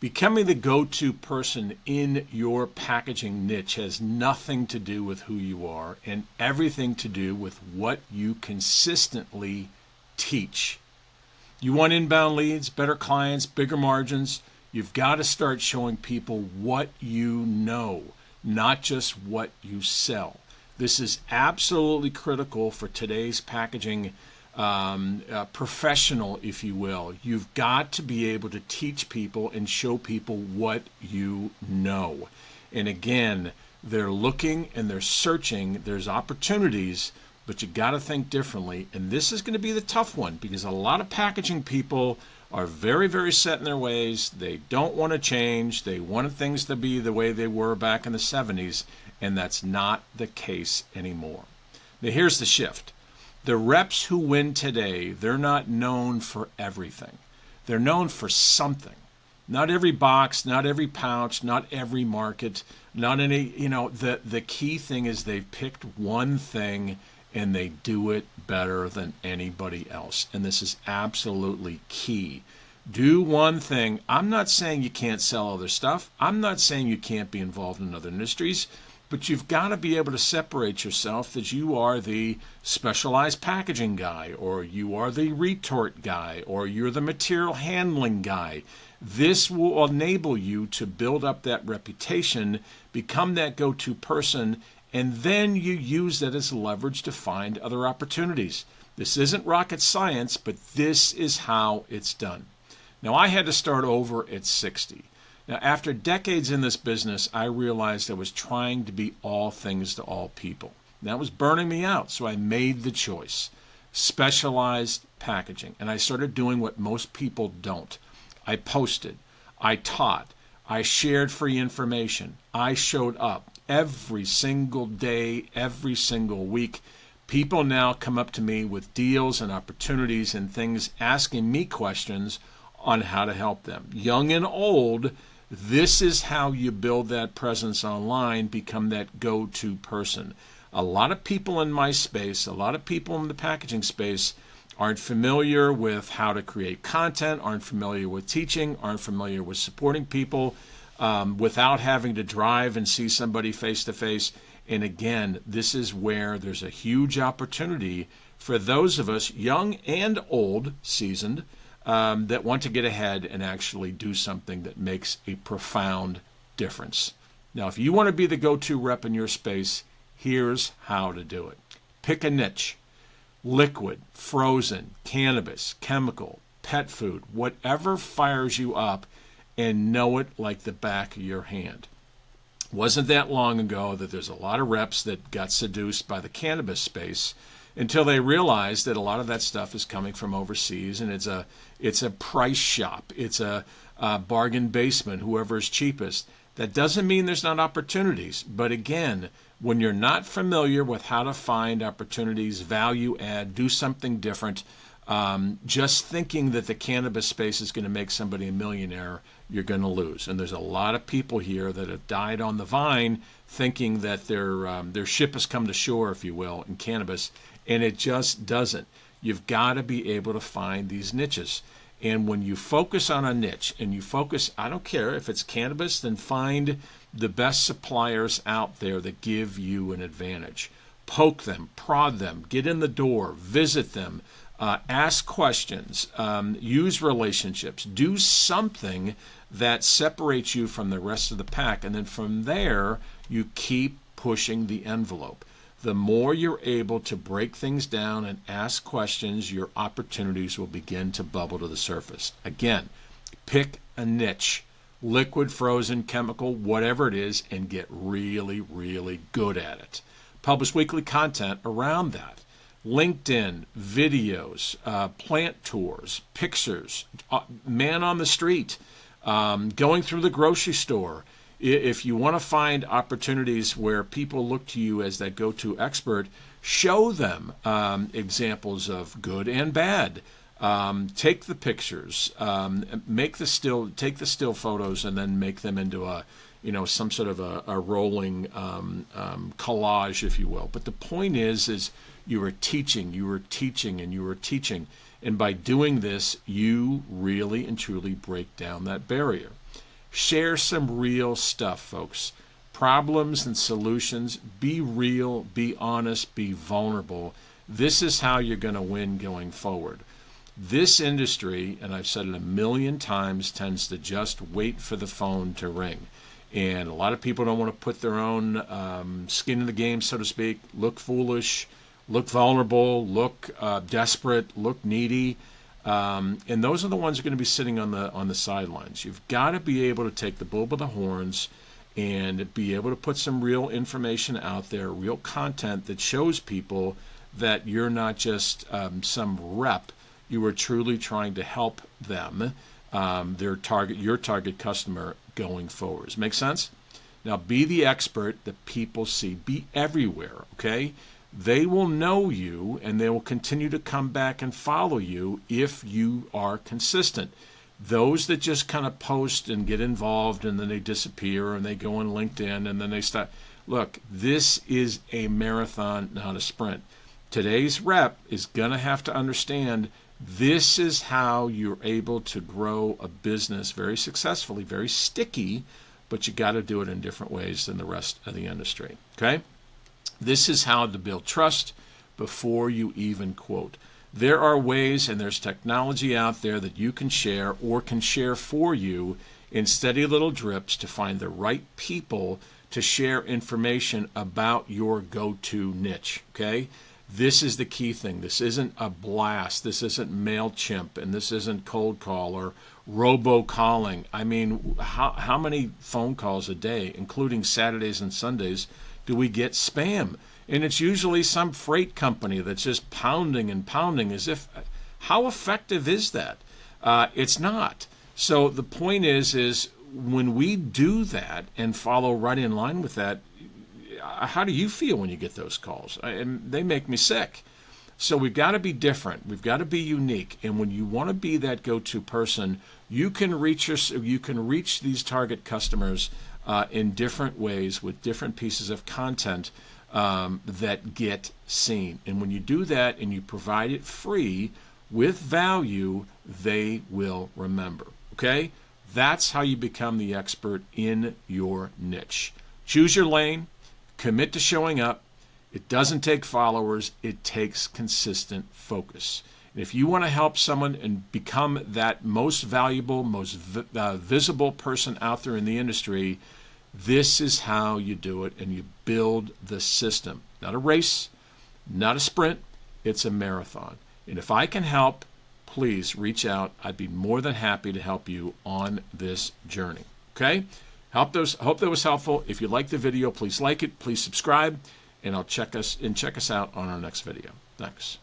Becoming the go-to person in your packaging niche has nothing to do with who you are and everything to do with what you consistently teach. You want inbound leads, better clients, bigger margins? You've got to start showing people what you know, not just what you sell. This is absolutely critical for today's packaging professional, if you will. You've got to be able to teach people and show people what you know. And again, they're looking and they're searching. There's opportunities, but you got to think differently. And this is going to be the tough one because a lot of packaging people are very, very set in their ways. They don't want to change. They wanted things to be the way they were back in the 70s, and that's not the case anymore. Now, here's the shift. The reps who win today, they're not known for everything. They're known for something. Not every box, not every pouch, not every market, not any, the key thing is they've picked one thing and they do it better than anybody else. And this is absolutely key. Do one thing. I'm not saying you can't sell other stuff. I'm not saying you can't be involved in other industries. But you've got to be able to separate yourself that you are the specialized packaging guy, or you are the retort guy, or you're the material handling guy. This will enable you to build up that reputation, become that go-to person, and then you use that as leverage to find other opportunities. This isn't rocket science, but this is how it's done. Now, I had to start over at 60. Now, after decades in this business, I realized I was trying to be all things to all people. That was burning me out, so I made the choice. Specialized packaging. And I started doing what most people don't. I posted. I taught. I shared free information. I showed up every single day, every single week. People now come up to me with deals and opportunities and things, asking me questions on how to help them. Young and old, this is how you build that presence online, become that go-to person. A lot of people in my space, a lot of people in the packaging space aren't familiar with how to create content, aren't familiar with teaching, aren't familiar with supporting people without having to drive and see somebody face-to-face. And again, this is where there's a huge opportunity for those of us, young and old, seasoned, that want to get ahead and actually do something that makes a profound difference. Now, if you want to be the go-to rep in your space, here's how to do it. Pick a niche. Liquid, frozen, cannabis, chemical, pet food, whatever fires you up, and know it like the back of your hand. Wasn't that long ago that there's a lot of reps that got seduced by the cannabis space until they realized that a lot of that stuff is coming from overseas, and it's a price shop. It's a bargain basement, whoever is cheapest. That doesn't mean there's not opportunities. But again, when you're not familiar with how to find opportunities, value add, do something different, just thinking that the cannabis space is going to make somebody a millionaire, you're going to lose. And there's a lot of people here that have died on the vine thinking that their ship has come to shore, if you will, in cannabis, and it just doesn't. You've got to be able to find these niches. And when you focus on a niche and you focus, I don't care if it's cannabis, then find the best suppliers out there that give you an advantage. Poke them, prod them, get in the door, visit them, ask questions, use relationships, do something that separates you from the rest of the pack. And then from there, you keep pushing the envelope. The more you're able to break things down and ask questions, your opportunities will begin to bubble to the surface. Again, pick a niche, liquid, frozen, chemical, whatever it is, and get really, really good at it. Publish weekly content around that. LinkedIn, videos, plant tours, pictures, man on the street, going through the grocery store. If you want to find opportunities where people look to you as that go-to expert, show them examples of good and bad. Take the pictures, take the still photos, and then make them into some sort of a rolling collage, if you will. But the point is you are teaching, and you are teaching. And by doing this, you really and truly break down that barrier. Share some real stuff, folks. Problems and solutions. Be real, be honest, be vulnerable. This is how you're going to win going forward. This industry, and I've said it a million times, tends to just wait for the phone to ring. And a lot of people don't want to put their own skin in the game, so to speak, look foolish, look vulnerable, look desperate, look needy. And those are the ones who are going to be sitting on the sidelines. You've got to be able to take the bull by the horns and be able to put some real information out there, real content that shows people that you're not just some rep. You are truly trying to help them, your target customer going forward. Does it make sense? Now, be the expert that people see. Be everywhere, okay? They will know you, and they will continue to come back and follow you if you are consistent. Those that just kind of post and get involved and then they disappear and they go on LinkedIn and then they start. Look, this is a marathon, not a sprint. Today's rep is going to have to understand this is how you're able to grow a business very successfully, very sticky, but you got to do it in different ways than the rest of the industry. Okay? This is how to build trust before you even quote. There are ways and there's technology out there that you can share or can share for you in steady little drips to find the right people to share information about your go-to niche. Okay? This is the key thing. This isn't a blast. This isn't MailChimp, and this isn't cold call or robocalling. I mean, how many phone calls a day, including Saturdays and Sundays, do we get spam? And it's usually some freight company that's just pounding and pounding as if, how effective is that? It's not. So the point is when we do that and follow right in line with that, how do you feel when you get those calls? And they make me sick. So we've got to be different. We've got to be unique. And when you want to be that go-to person, you can reach these target customers in different ways with different pieces of content that get seen. And when you do that and you provide it free with value, they will remember. Okay? That's how you become the expert in your niche. Choose your lane. Commit to showing up. It doesn't take followers. It takes consistent focus. And if you want to help someone and become that most valuable, most visible person out there in the industry, this is how you do it, and you build the system. Not a race, not a sprint. It's a marathon. And if I can help, please reach out. I'd be more than happy to help you on this journey. Okay? Hope that was helpful. If you like the video, please like it, please subscribe, and check us out on our next video. Thanks.